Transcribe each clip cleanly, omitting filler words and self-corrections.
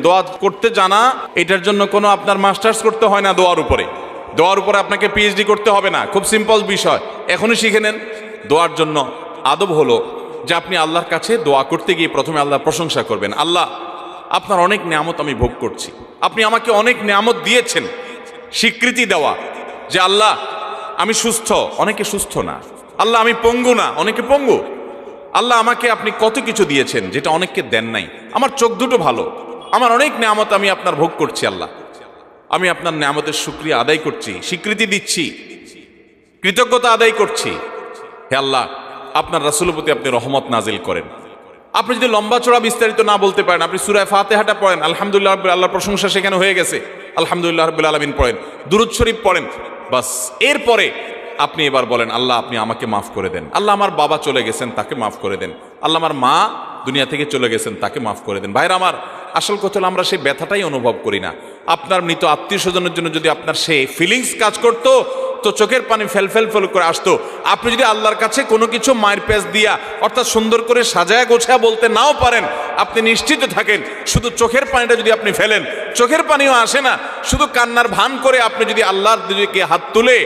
দোয়া করতে জানা এটার জন্য কোনো আপনার মাস্টার্স করতে হয় না। দোয়ার উপরে আপনাকে পিএইচডি করতে হবে না, খুব সিম্পল বিষয়, এখনই শিখে নেন। দোয়ার জন্য আদব হলো যে আপনি আল্লাহর কাছে দোয়া করতে গিয়ে প্রথমে আল্লাহর প্রশংসা করবেন। আল্লাহ, আপনার অনেক নিয়ামত আমি ভোগ করছি, আপনি আমাকে অনেক নিয়ামত দিয়েছেন। স্বীকৃতি দেওয়া যে আল্লাহ আমি সুস্থ, অনেকে সুস্থ না। আল্লাহ আমি পঙ্গু না, অনেকে পঙ্গু। আল্লাহ আমাকে আপনি কত কিছু দিয়েছেন যেটা অনেককে দেন নাই। আমার চোখ দুটো ভালো, আমার অনেক নিয়ামত আমি আপনার ভোগ করছি। আল্লাহ, আমি আপনার নিয়ামতের শুকরিয়া আদায় করছি, স্বীকৃতি দিচ্ছি, কৃতজ্ঞতা আদায় করছি। হে আল্লাহ, আপনার রাসূলের প্রতি আপনি রহমত নাজিল করেন। আপনি যদি লম্বা চড়া বিস্তারিত না বলতে পারেন, আপনি সূরা ফাতিহাটা পড়েন, আলহামদুলিল্লাহ রাব্বিল আল্লাহর প্রশংসা সেখানে হয়ে গেছে, আলহামদুলিল্লাহ রাব্বিল আলামিন পড়েন, দুরূদ শরীফ পড়েন, বাস। এরপরে আপনি এবার বলেন আল্লাহ আপনি আমাকে মাফ করে দেন। আল্লাহ আমার বাবা চলে গেছেন, তাকে মাফ করে দেন। আল্লাহ আমার মা দুনিয়া থেকে চলে গেছেন, তাকে মাফ করে দেন। ভাইরা আমার, আসল কথা হলো আমরা সেই ব্যথাটাই অনুভব করি না। আপনার মৃত আত্মীয় স্বজনের জন্য যদি আপনার সেই ফিলিংস কাজ করতো তো চোখের পানি ফেল করে আসতো। আপনি যদি আল্লাহর কাছে কোনো কিছু মায়ের পেঁচ দিয়া অর্থাৎ সুন্দর করে সাজায়া গোছায়া বলতে নাও পারেন, আপনি নিশ্চিত থাকেন শুধু চোখের পানিটা যদি আপনি ফেলেন, চোখের পানিও আসে না, শুধু কান্নার ভান করে আপনি যদি আল্লাহর দিকে হাত তুলে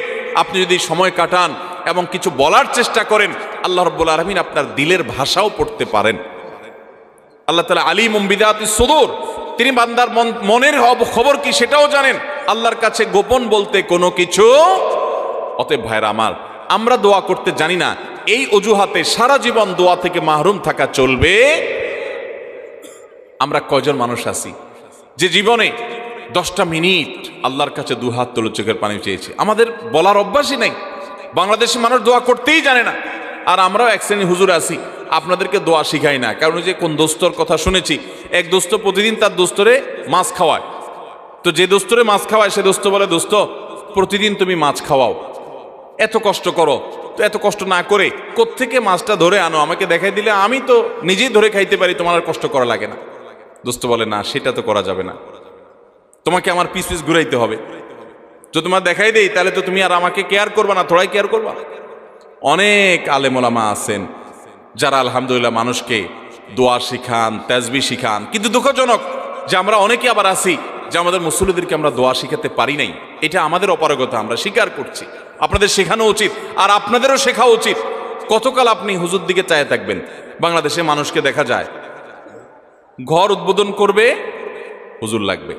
আপনি যদি সময় কাটান এবং কিছু বলার চেষ্টা করেন, আল্লাহ রাব্বুল আলামিন আপনার দিলের ভাষাও পড়তে পারেন। আল্লাহ তাআলা আলিমুম বিযাতিস সুদূর, তিনি বান্দার মনের খবর কি সেটাও জানেন। আল্লাহর কাছে গোপন বলতে কোনো কিছু। অতএব ভাইরা আমার, আমরা দোয়া করতে জানি না, এই অজুহাতে সারা জীবন দোয়া থেকে মাহরুম থাকা চলবে? আমরা কয়জন মানুষ আছি যে জীবনে 10টা মিনিট আল্লাহর কাছে দুহাত তুলে চোখের পানি চেয়েছে? আমাদের বলার অভ্যাসই নাই। বাংলাদেশের মানুষ দোয়া করতেই জানে না। আর আমরাও এক শ্রেণী হুজুর আছি, আপনাদেরকে দোয়া শিখাই না। কারণ যে কোন দোস্তর কথা শুনেছি, এক দোস্ত প্রতিদিন তার দোস্তরে মাছ খাওয়ায়। তো যে দোস্তরে মাছ খাওয়ায় সে দোস্ত বলে, দোস্ত প্রতিদিন তুমি মাছ খাওয়াও, এত কষ্ট করো, তো এত কষ্ট না করে কোত্থেকে মাছটা ধরে আনো, আমাকে দেখাই দিলে আমি তো নিজেই ধরে খাইতে পারি, তোমার আর কষ্ট করা লাগে না। দোস্ত বলে, না সেটা তো করা যাবে না, তোমাকে আমার পিস পিস ঘুরাইতে হবে। যদি তোমার দেখাই দেই তাহলে তো তুমি আর আমাকে কেয়ার করবা না, থোড়াই কেয়ার করবা। অনেক আলেম ওলামা আছেন যারা আলহামদুলিল্লাহ মানুষকে দোয়া শিখান, তাসবিহ শিখান, কিন্তু দুঃখজনক যে আমরা অনেকে আবার আছি যে আমাদের মুসল্লিদেরকে আমরা দোয়া শিখাতে পারি নাই। এটা আমাদের অপারগতা, আমরা স্বীকার করছি। আপনাদের শেখানো উচিত, আর আপনাদেরও শেখা উচিত। কতকাল আপনি হুজুর দিকে চায় থাকবেন? বাংলাদেশে মানুষকে দেখা যায় ঘর উদ্বোধন করবে, হুজুর লাগবে।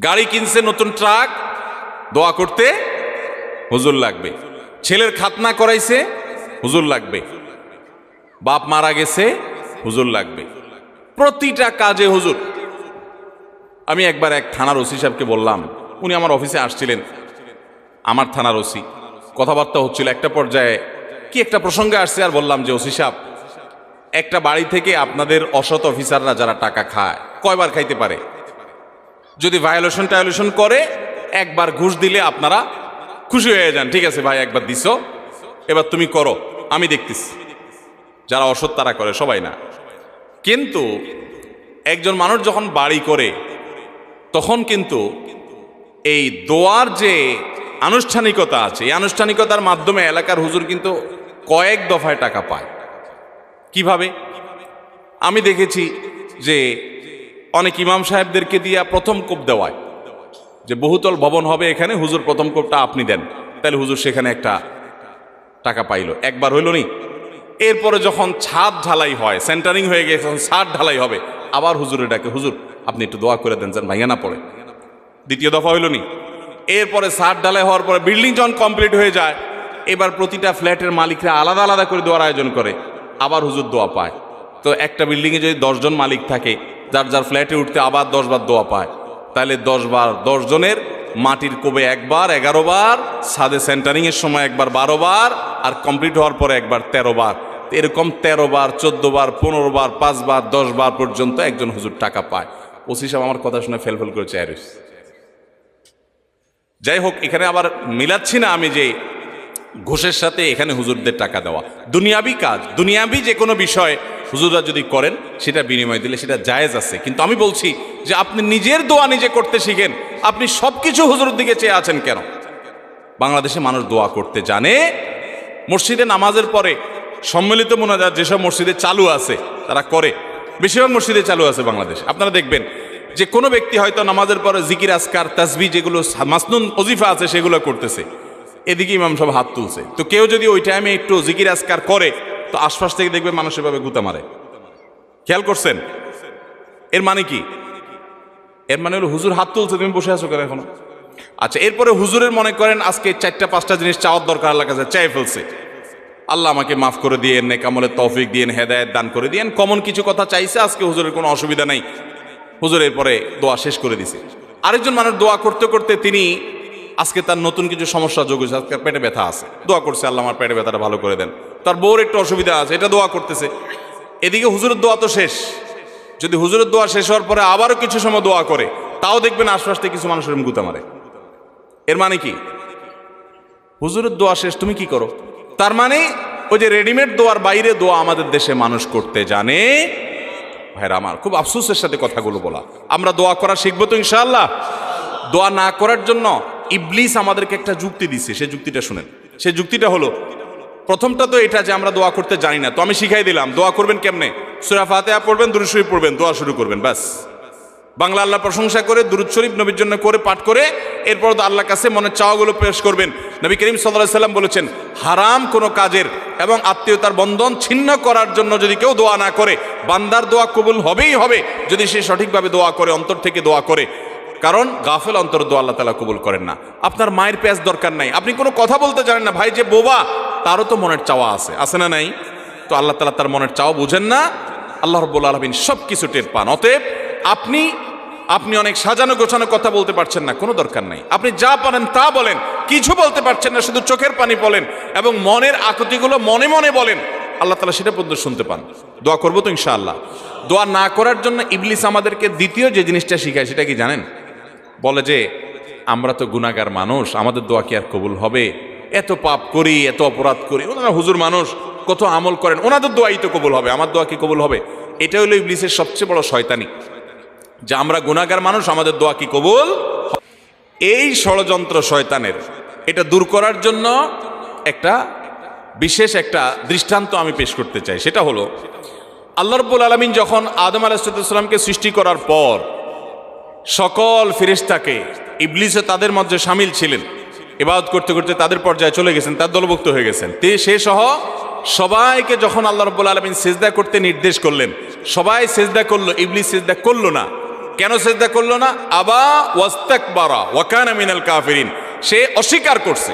গাড়ি কিনছে নতুন ট্রাক, দোয়া করতে হুজুর লাগবে। ছেলের খাতনা করাইছে, হুজুর লাগবে। বাপ মারা গেছে, হুজুর লাগবে। প্রতিটা কাজে হুজুর। আমি একবার এক থানার ওসি সাহেবকে বললাম, উনি আমার অফিসে আসছিলেন, আমার থানার ওসি, কথাবার্তা হচ্ছিল। একটা পর্যায়ে কি একটা প্রসঙ্গে আসছে, আর বললাম যে ওসি সাহেব, একটা বাড়ি থেকে আপনাদের অসৎ অফিসাররা যারা টাকা খায় কয়বার খাইতে পারে? যদি ভায়োলেশন করে একবার ঘুষ দিলে আপনারা খুশি হয়ে যান, ঠিক আছে ভাই একবার দিছো, এবার তুমি করো, আমি দেখতেছি। যারা অসৎ তারা করে, সবাই না। কিন্তু একজন মানুষ যখন বাড়ি করে তখন কিন্তু এই দোয়ার যে আনুষ্ঠানিকতা আছে, এই আনুষ্ঠানিকতার মাধ্যমে এলাকার হুজুর কিন্তু কয়েক দফায় টাকা পায়। কিভাবে? আমি দেখেছি যে অনেক ইমাম সাহেবদেরকে দিয়া প্রথম কোপ দেওয়ায়, যে বহুতল ভবন হবে এখানে, হুজুর প্রথম কোপটা আপনি দেন, তাহলে হুজুর সেখানে একটা টাকা পাইল। একবার হইল নি? এরপরে যখন ছাদ ঢালাই হয়, সেন্টারিং হয়ে গেছে, যখন ছাদ ঢালাই হবে, আবার হুজুরে ডাকে, হুজুর আপনি একটু দোয়া করে দেন যেন ভাইয়া না পড়ে। দ্বিতীয় দফা হইল নি? এরপরে ছাদ ঢালাই হওয়ার পরে বিল্ডিং যখন কমপ্লিট হয়ে যায়, এবার প্রতিটা ফ্ল্যাটের মালিকরা আলাদা আলাদা করে দোয়ার আয়োজন করে, আবার হুজুর দোয়া পায়। তো একটা বিল্ডিংয়ে যদি 10 জন মালিক থাকে, যার যার ফ্ল্যাটে উঠতে আবার 10 বার দোয়া পায়, তাহলে 10 বার 10 জনের মাটির কোবে একবার 11 বার, ছাদে সেন্টারিং এর সময় একবার 12 বার, আর কমপ্লিট হওয়ার পরে একবার 13 বার। এরকম 13 বার, 14 বার, 15 বার, 5 বার, 10 বার পর্যন্ত একজন হুজুর টাকা পায়। ওসি সাহেব আমার কথা শুনে ফেল করে চেয়ে রয়েছে। যাই হোক, এখানে আবার মিলাচ্ছি না আমি যে ঘুষের সাথে এখানে হুজুরদের টাকা দেওয়া। দুনিয়াবি কাজ, দুনিয়াবি যে কোনো বিষয় হুজুররা যদি করেন সেটা বিনিময় দিলে সেটা জায়েজ আছে। কিন্তু আমি বলছি যে আপনি নিজের দোয়া নিজে করতে শিখেন, আপনি সব কিছু হুজুরের দিকে চেয়ে আছেন কেন? বাংলাদেশে মানুষ দোয়া করতে জানে। মসজিদে নামাজের পরে সম্মিলিত মোনাজাত যেসব মসজিদে চালু আছে তারা করে, বেশিরভাগ মসজিদে চালু আছে বাংলাদেশ। আপনারা দেখবেন যে কোনো ব্যক্তি হয়তো নামাজের পরে জিকির আসকার তাসবিহ যেগুলো মাসনুন ওজিফা আছে সেগুলো করতেছে, এদিকে ইমাম সব হাত তুলছে। তো কেউ যদি ওই টাইমে একটু জিকির আসকার করে তো আশপাশ থেকে দেখবে মানুষ এভাবে গুতা মারে। খেয়াল করছেন? এর মানে কি? এর মানে হলো হুজুর হাত তুলছে, তুমি বসে আছো কেন এখনো? আচ্ছা, এরপরে হুজুরের মনে করেন আজকে 4-5টা জিনিস চাওয়ার দরকার, আল্লাহ কাছে চাই ফেলছে, আল্লাহ আমাকে মাফ করে দিয়েন, নেক আমলের তৌফিক দিয়েন, হেদায়েত দান করে দিয়েন, কমন কিছু কথা চাইছে। আজকে হুজুরের কোনো অসুবিধা নাই, হুজুর এরপরে দোয়া শেষ করে দিছে। আরেকজন মানুষ দোয়া করতে করতে তিনি আজকে তার নতুন কিছু সমস্যা যোগ হয়েছে, আজকে পেটে ব্যথা আছে, দোয়া করছে আল্লাহ আমার পেটে ব্যথাটা ভালো করে দেন। তার বউর একটু অসুবিধা আছে, এটা দোয়া করতেছে। এদিকে হুজুরের দোয়া তো শেষ। যদি হুজুরের দোয়া শেষ হওয়ার পরে আবারও কিছু সময় দোয়া করে, তাও দেখবেন আশপাশ থেকে কিছু মানুষের গুতা মারে। এর মানে কি? হুজুরের দোয়া শেষ, তুমি কি করো? তার মানে ওই যে রেডিমেড দোয়ার বাইরে দোয়া আমাদের দেশে মানুষ করতে জানে। ভাইরা আমার, খুব আফসোসের সাথে কথাগুলো বলা। আমরা দোয়া করা শিখবো তো ইনশাআল্লাহ। দোয়া না করার জন্য ইবলিস আমাদেরকে একটা যুক্তি দিচ্ছে, সেই যুক্তিটা শুনেন। সেই যুক্তিটা হলো, প্রথমটা তো এটা যে আমরা দোয়া করতে জানি না, তো আমি শিখাই দিলাম দোয়া করবেন কেমনে। সূরা ফাতিহা পড়বেন, দুরূদ শরীফ পড়বেন, দোয়া শুরু করবেন, ব্যাস। বাংলা আল্লাহ প্রশংসা করে দুরূদ শরীফ নবীর জন্য করে পাঠ করে এরপর তো আল্লাহর কাছে মনের চাওয়াগুলো পেশ করবেন। নবী করিম সাল্লাল্লাহু আলাইহি সাল্লাম বলেছেন, হারাম কোনো কাজের এবং আত্মীয়তার বন্ধন ছিন্ন করার জন্য যদি কেউ দোয়া না করে, বান্দার দোয়া কবুল হবেই হবে যদি সে সঠিকভাবে দোয়া করে, অন্তর থেকে দোয়া করে। কারণ গাফেল অন্তর দোয়া আল্লাহ তাআলা কবুল করেন না। আপনার মায়ের পেঁয়াজ দরকার নাই, আপনি কোনো কথা বলতে জানেন না, ভাই যে বোবা, তারও তো মনের চাওয়া আছে, আছে না নাই? তো আল্লাহ তাআলা তার মনের চাওয়া বুঝেন না? আল্লাহ রাব্বুল আলামিন সব কিছু টের পান। অতএব আপনি অনেক সাজানো গোছানো কথা বলতে পারছেন না, কোনো দরকার নাই। আপনি যা পারেন তা বলেন, কিছু বলতে পারছেন না, শুধু চোখের পানি বলেন এবং মনের আকুতিগুলো মনে মনে বলেন, আল্লাহ তাআলা সেটা পর্যন্ত শুনতে পান। দোয়া করবো তো ইনশাআল্লাহ। দোয়া না করার জন্য ইবলিস আমাদেরকে দ্বিতীয় যে জিনিসটা শিখায় সেটা কি জানেন? বলে যে আমরা তো গুনাহগার মানুষ, আমাদের দোয়া কি আর কবুল হবে? এত পাপ করি, এত অপরাধ করি, ওনারা হুজুর মানুষ, কত আমল করেন, ওনাদের দোয়াই তো কবুল হবে, আমার দোয়া কি কবুল হবে? এটা হলো ইবলিসের সবচেয়ে বড় শয়তানি, যে আমরা গুনাহগার মানুষ, আমাদের দোয়া কি কবুল? এই ষড়যন্ত্র শয়তানের, এটা দূর করার জন্য একটা বিশেষ একটা দৃষ্টান্ত আমি পেশ করতে চাই। সেটা হলো, আল্লাহ রাব্বুল আলামিন যখন আদম আলাইহিস সালামকে সৃষ্টি করার পর সকল ফেরেশতাকে, ইবলিসও তাদের মধ্যে শামিল ছিলেন, ইবাদত করতে করতে তাদের পর্যায়ে চলে গেছেন, তার দলভুক্ত হয়ে গেছেন। সে সহ সবাইকে যখন আল্লাহ রাব্বুল আলামিন সিজদা করতে নির্দেশ করলেন, সবাই সিজদা করলো, ইবলিস সিজদা করলো না। কেন সিজদা করলো না? আবা ওয়াস্তাকবারা ওয়া কানা মিনাল কাফিরিন। সে অস্বীকার করছে।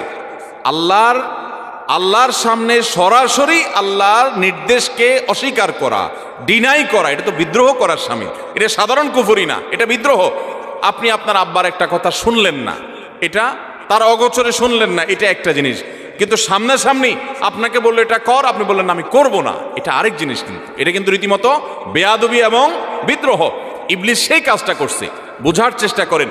আল্লাহর সামনে সরাসরি আল্লাহর নির্দেশকে অস্বীকার করা, ডিনাই করা, এটা তো বিদ্রোহ করার শামিল। এটা সাধারণ কুফরি না, এটা বিদ্রোহ। আপনি আপনার আব্বার একটা কথা শুনলেন না, এটা তার অগোচরে শুনলেন না, এটা একটা জিনিস। কিন্তু সামনাসামনি আপনাকে বললো এটা কর, আপনি বললেন না আমি করব না, এটা আরেক জিনিস। কিন্তু এটা কিন্তু রীতিমতো বেয়াদবি এবং বিদ্রোহ। ইবলিস সেই কাজটা করছে। বোঝার চেষ্টা করেন,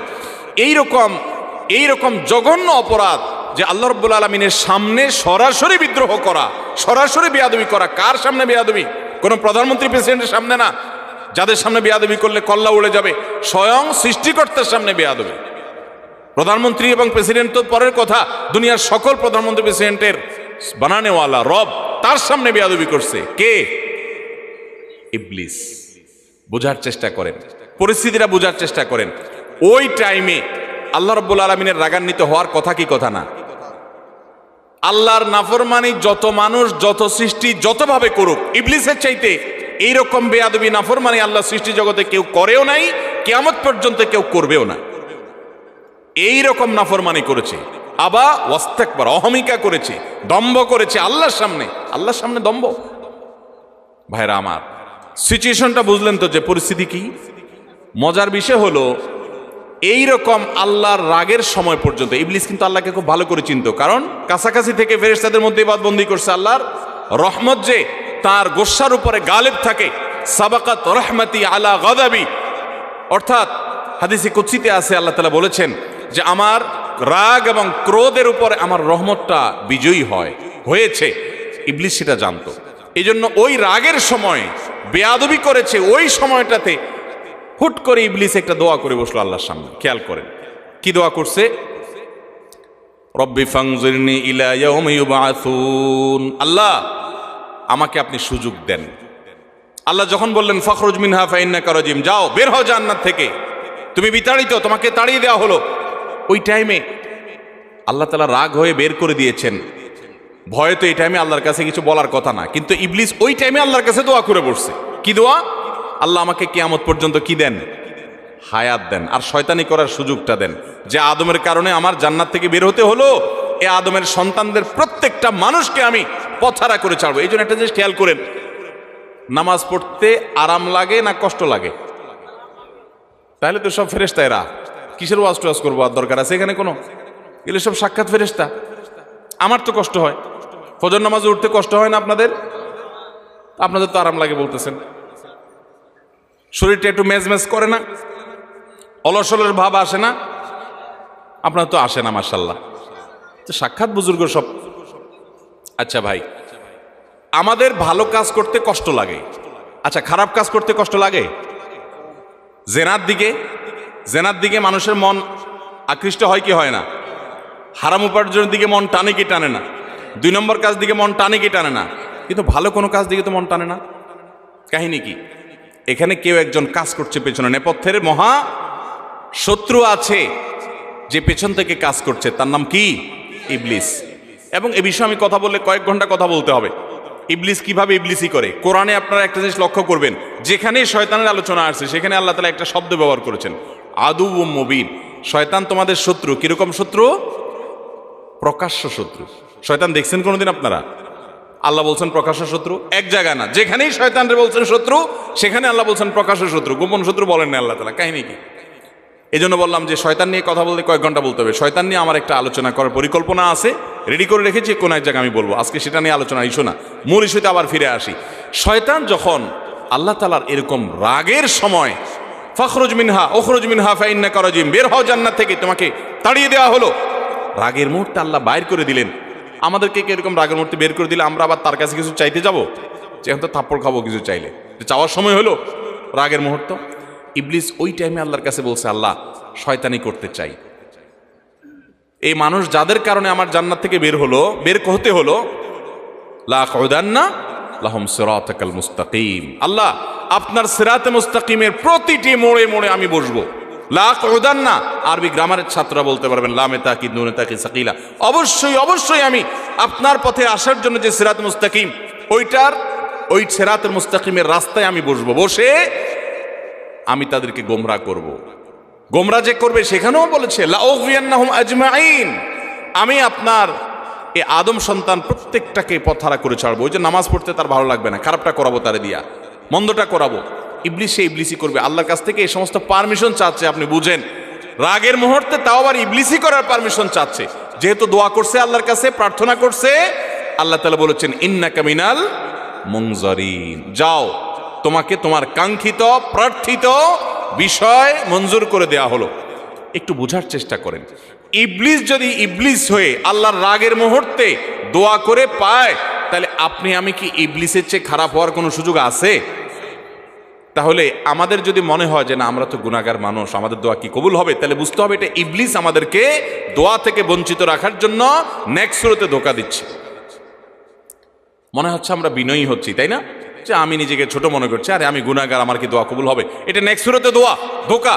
এইরকম জঘন্য অপরাধ যে আল্লাহ রাব্বুল আলামিনের সামনে সরাসরি বিদ্রোহ করা, সরাসরি বেয়াদবি করা। কার সামনে বেয়াদবি? কোনো প্রধানমন্ত্রী প্রেসিডেন্টের সামনে না, যাদের সামনে বেয়াদবি করলে কল্লা উড়ে যাবে। স্বয়ং সৃষ্টিকর্তার সামনে বেয়াদবি। প্রধানমন্ত্রী এবং প্রেসিডেন্ট তো পরের কথা, দুনিয়ার সকল প্রধানমন্ত্রী প্রেসিডেন্টের বানানেওয়ালা রব, তার সামনে বেয়াদবি করছে কে? ইবলিস। বোঝার চেষ্টা করেন, পরিস্থিতিটা বোঝার চেষ্টা করেন। ওই টাইমে আল্লাহ রাব্বুল আলামিনের রাগান্বিত হওয়ার কথা কি কথা না? আল্লাহর নাফরমানি যত মানুষ, যত সৃষ্টি যতভাবে করুক, ইবলিসের চাইতে এইরকম বেয়াদবি নাফরমানি আল্লাহ সৃষ্টি জগতে কেউ করেও নাই, কিয়ামত পর্যন্ত কেউ করবেও না। এইরকম নাফরমানি করেছে, আবা ওয়াস্তাকবার, অহমিকা করেছে, দম্ভ করেছে আল্লাহর সামনে দম্ভ। ভাইরা আমার, সিচুয়েশনটা বুঝলেন তো যে পরিস্থিতি কি? মজার বিষয় হলো, এইরকম আল্লাহর রাগের সময় পর্যন্ত ইবলিস কিন্তু আল্লাহকে খুব ভালো করে চিনত। কারণ কাছাকাছি থেকে ফেরেশতাদের মধ্যে ইবাদতবন্দি করছে। আল্লাহর রহমত যে তার গোস্সার উপরে গালিব থাকে, সাবাকাত রহমতি আলা গাদাবি, অর্থাৎ হাদিসে কুদসিতে আছে, আল্লাহ তাআলা বলেছেন যে আমার রাগ এবং ক্রোধের উপরে আমার রহমতটা বিজয়ী হয়েছে। ইবলিস সেটা জানতো। এই জন্য ওই রাগের সময় বেয়াদবি করেছে। ওই সময়টাতে হুট করে ইবলিস একটা দোয়া করে বসলো আল্লাহর সামনে। খেয়াল করেন কি দোয়া করছে? রব্বি ফাংজিরনি ইলা ইয়াউমি ইউবআসুন। আল্লাহ, আমাকে আপনি সুযোগ দেন, আল্লাহ যখন বললেন ফখরুজ মিনহা ফাইন্নাকা রাজিম, যাও বের হও জান্নাত থেকে, তুমি বিতাড়িত, তোমাকে তাড়িয়ে দেওয়া হলো। ওই টাইমে আল্লাহ তাআলা রাগ হয়ে বের করে দিয়েছেন। ভয়ে তো এই টাইমে আল্লাহর কাছে কিছু বলার কথা না, কিন্তু ইবলিস ওই টাইমে আল্লাহর কাছে দোয়া করে বসছে। কি দোয়া? আল্লাহ আমাকে কিয়ামত পর্যন্ত কি দেন? হায়াত দেন, আর শয়তানি করার সুযোগটা দেন। যে আদমের কারণে আমার জান্নাত থেকে বের হতে হলো, এ আদমের সন্তানদের প্রত্যেকটা মানুষকে আমি পথহারা করে ছাড়বো। এই জন্য একটা জিনিস খেয়াল করেন, নামাজ পড়তে আরাম লাগে না কষ্ট লাগে? তাহলে তো সব ফেরেশতা, এরা কিসের ওয়াজ টোয়াজ করবো, আর দরকার আছে এখানে কোনো? এগুলো সব সাক্ষাৎ ফেরেশতা। আমার তো কষ্ট হয়, ফজর নামাজে উঠতে কষ্ট হয় না আপনাদের? আপনাদের তো আরাম লাগে বলতেছেন। শরীরটা একটু মেজমেজ করে না? অলসলের ভাব আসে না? আপনার তো আসে না মাশাআল্লাহ। তো সাক্ষাৎ বুজুর্গ সব। আচ্ছা ভাই, আমাদের ভালো কাজ করতে কষ্ট লাগে, আচ্ছা খারাপ কাজ করতে কষ্ট লাগে? জেনার দিকে মানুষের মন আকৃষ্ট হয় কি হয় না? হারাম উপার্জনের দিকে মন টানে কি টানে না? 2 নম্বর কাজ দিকে মন টানে কি টানে না? কিন্তু ভালো কোনো কাজ দিকে তো মন টানে না। কাহিনী কি? এখানে কেউ একজন কাজ করছে, পেছনে নেপথ্যের মহা শত্রু আছে যে পেছন থেকে কাজ করছে, তার নাম কি? ইবলিস। এবং এ বিষয়ে আমি কথা বললে কয়েক ঘন্টা কথা বলতে হবে। ইবলিস কিভাবে ইবলিসই করে, কোরআনে আপনারা একটা জিনিস লক্ষ্য করবেন, যেখানে শয়তানের আলোচনা আসছে সেখানে আল্লাহ তাআলা একটা শব্দ ব্যবহার করেছেন, আদুউম মুবিন। শয়তান তোমাদের শত্রু। কিরকম শত্রু? প্রকাশ্য শত্রু। শয়তান দেখছেন কোনোদিন আপনারা? আল্লাহ বলছেন প্রকাশ্য শত্রু, এক জায়গা না, যেখানেই শয়তানরে বলছেন শত্রু সেখানে আল্লাহ বলছেন প্রকাশ্য শত্রু। গোপন শত্রু বলেন না আল্লাহ তাআলা। কাহিনী কি? এই জন্য বললাম যে শয়তান নিয়ে কথা বলতে কয়েক ঘন্টা বলতে হবে। শয়তান নিয়ে আমার একটা আলোচনা করার পরিকল্পনা আছে, রেডি করে রেখেছি, কোন এক জায়গায় আমি বলবো। আজকে সেটা নিয়ে আলোচনা ইস্যু না, মূল ইস্যুতে আবার ফিরে আসি। শয়তান যখন আল্লাহ তাআলার এরকম রাগের সময়, ফখরুজ মিনহা উখরুজ মিনহা ফাইন্নাকা রাজিম, বের হও জান্নাত থেকে, তোমাকে তাড়িয়ে দেওয়া হলো, রাগের মুহূর্তে আল্লাহ বাইর করে দিলেন। আমাদেরকে কি এরকম রাগের মুহূর্তে বের করে দিলে আমরা আবার তার কাছে কিছু চাইতে যাবো? যে এখন তো থাপ্পড় খাবো কিছু চাইলে, চাওয়ার সময় হলো রাগের মুহূর্ত। ইবলিস ওই টাইমে আল্লাহর কাছে বলছে, আল্লাহ শয়তানি করতে চাই। এই মানুষ যাদের কারণে আমার জান্নাত থেকে বের হতে হলো, লা আকউদান্না লাহুম সিরাতাকাল মুস্তাকিম, আল্লাহ আপনার সিরাতে মুস্তাকিমের প্রতিটি মোড়ে মোড়ে আমি বসবো। লা আকউদান্না আরবি গ্রামারের ছাত্ররা বলতে পারবেন, লামে তাকিদ নুনে তাকিদ সাকিলা, অবশ্যই আমি আপনার পথে আসার জন্য যে সিরাত মুস্তাকিম, ওই সিরাতুল মুস্তাকিমের রাস্তায় আমি বসবো। বসে আমি তাদেরকে গোমরাহ করব। গোমরাহ যে করবে সেখানেও বলেছে লা উগওয়িয়ান্নাহুম আজমাইন, আমি আপনার এই আদম সন্তান প্রত্যেকটাকে পথহারা করে ছাড়বো। ওই যে নামাজ পড়তে তার ভালো লাগবে না, খারাপটা করাবো তারে দিয়া, মন্দটা করাবো। ইবলিস সে ইবলিসই করবে। আল্লাহর কাছ থেকে এই সমস্ত পারমিশন চাচ্ছে, আপনি বুঝেন, রাগের মুহূর্তে তাও আবার ইবলিসই করার পারমিশন চাচ্ছে। যেহেতু দোয়া করছে আল্লাহর কাছে, প্রার্থনা করছে, আল্লাহ তাআলা বলেছেন ইন্নাকা মিনাল মুনজারিন, যাও তোমাকে তোমার কাঙ্ক্ষিত প্রার্থিত বিষয় মঞ্জুর করে দেয়া হলো। একটু বোঝার চেষ্টা করেন, ইবলিস যদি ইবলিস হয়ে আল্লাহর রাগের মুহূর্তে দোয়া করে পায়, তাহলে আপনি আমি কি ইবলিসের চেয়ে খারাপ হওয়ার কোনো সুযোগ আছে? তাহলে আমাদের যদি মনে হয় যে না আমরা তো গুনাহগার মানুষ, আমাদের দোয়া কি কবুল হবে, তাহলে বুঝতে হবে এটা ইবলিস আমাদেরকে দোয়া থেকে বঞ্চিত রাখার জন্য নেক্সট সুরতে ধোঁকা দিচ্ছে। মনে হচ্ছে আমরা বিনয়ী হচ্ছি, তাই না? যে আমি নিজেকে ছোট মনে করছি, আরে আমি গুনাহগার, আমার কি দোয়া কবুল হবে? এটা নেক্সট সুরতে ধোঁকা।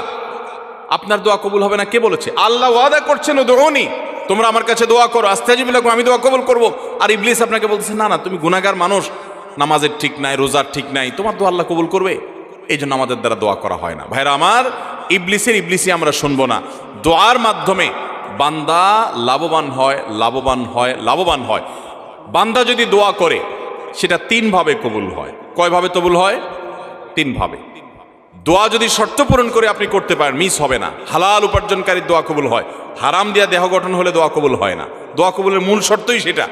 আপনার দোয়া কবুল হবে না কে বলেছে? আল্লাহ ওয়াদা করছেন উদউনি, তোমরা আমার কাছে দোয়া করো, আস্তাজিব লাকুম, আমি দোয়া কবুল করব। আর ইবলিস আপনাকে বলতেছে না না, তুমি গুনাহগার মানুষ, নামাজের ঠিক নাই, রোজার ঠিক নাই, তোমার দোয়া আল্লাহ কবুল করবে? এই জন্য আমাদের দ্বারা দোয়া করা হয় না। ভাইরা আমার, ইবলিসই আমরা শুনবো না। দোয়ার মাধ্যমে বান্দা লাভবান হয়। বান্দা যদি দোয়া করে সেটা 3 ভাবে কবুল হয়। কয় ভাবে কবুল হয়? 3 ভাবে। দোয়া যদি শর্ত পূরণ করে আপনি করতে পারেন, মিস হবে না। হালাল উপার্জনকারীর দোয়া কবুল হয়, হারাম দিয়া দেহ গঠন হলে দোয়া কবুল হয় না। দোয়া কবুলের মূল শর্তই সেটা।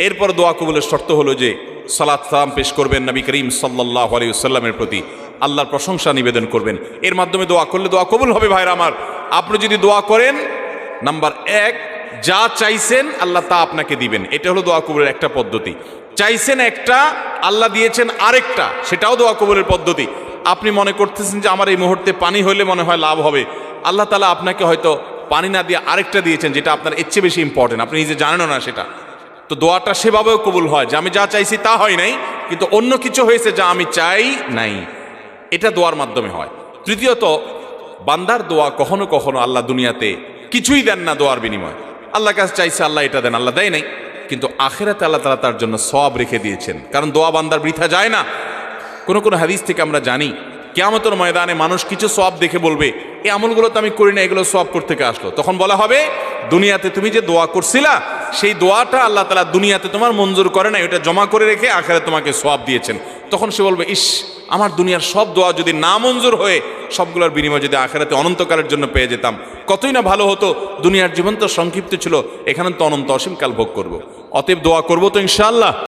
এরপর দোয়া কবুলের শর্ত হলো যে সালাত সালাম পেশ করবেন নবী করিম সাল্লাল্লাহু আলাইহি ওয়াসাল্লামের প্রতি, আল্লাহর প্রশংসা নিবেদন করবেন। এর মাধ্যমে দোয়া করলে দোয়া কবুল হবে। ভাইরা আমার, আপনি যদি দোয়া করেন, নাম্বার 1, যা চাইছেন আল্লাহ তা আপনাকে দিবেন। এটা হলো দোয়া কবুলের একটা পদ্ধতি। চাইছেন একটা, আল্লাহ দিয়েছেন আরেকটা, সেটাও দোয়া কবুলের পদ্ধতি। আপনি মনে করতেছেন যে আমার এই মুহূর্তে পানি হইলে মনে হয় লাভ হবে, আল্লাহ তাআলা আপনাকে হয়তো পানি না দিয়ে আরেকটা দিয়েছেন যেটা আপনার এর চেয়ে বেশি ইম্পর্টেন্ট, আপনি নিজে জানেনও না সেটা। তো দোয়াটা সেভাবেও কবুল হয় যে আমি যা চাইছি তা হয় নাই, কিন্তু অন্য কিছু হয়েছে যা আমি চাই নাই, এটা দোয়ার মাধ্যমে হয়। তৃতীয়ত, বান্দার দোয়া কখনো কখনো আল্লাহ দুনিয়াতে কিছুই দেন না দোয়ার বিনিময়। আল্লাহর কাছে চাইছে আল্লাহ এটা দেন, আল্লাহ দেয় নাই, কিন্তু আখিরাতে আল্লাহ তাআলা তার জন্য সওয়াব রেখে দিয়েছেন, কারণ দোয়া বান্দার বৃথা যায় না। কোন কোন হাদিস থেকে আমরা জানি কিয়ামতের ময়দানে মানুষ কিছু সওয়াব দেখে বলবে এই আমলগুলো তো আমি করি না, এগুলো সওয়াব কোথা থেকে আসলো? তখন বলা হবে দুনিয়াতে তুমি যে দোয়া করছিলা সেই দোয়াটা আল্লাহ তাআলা দুনিয়াতে তোমার মঞ্জুর করে না, এটা জমা করে রেখে আখিরাতে তোমাকে সওয়াব দিয়েছেন। তখন সে বলবে ইস, আমার দুনিয়ার সব দোয়া যদি না মঞ্জুর হয়ে সবগুলোর বিনিময় যদি আখিরাতে অনন্তকালের জন্য পেয়ে যেতাম, কতই না ভালো হতো। দুনিয়ার জীবন তো সংক্ষিপ্ত ছিল, এখানে তো অনন্ত অসীমকাল ভোগ করব। অতএব দোয়া করব তো ইনশাআল্লাহ।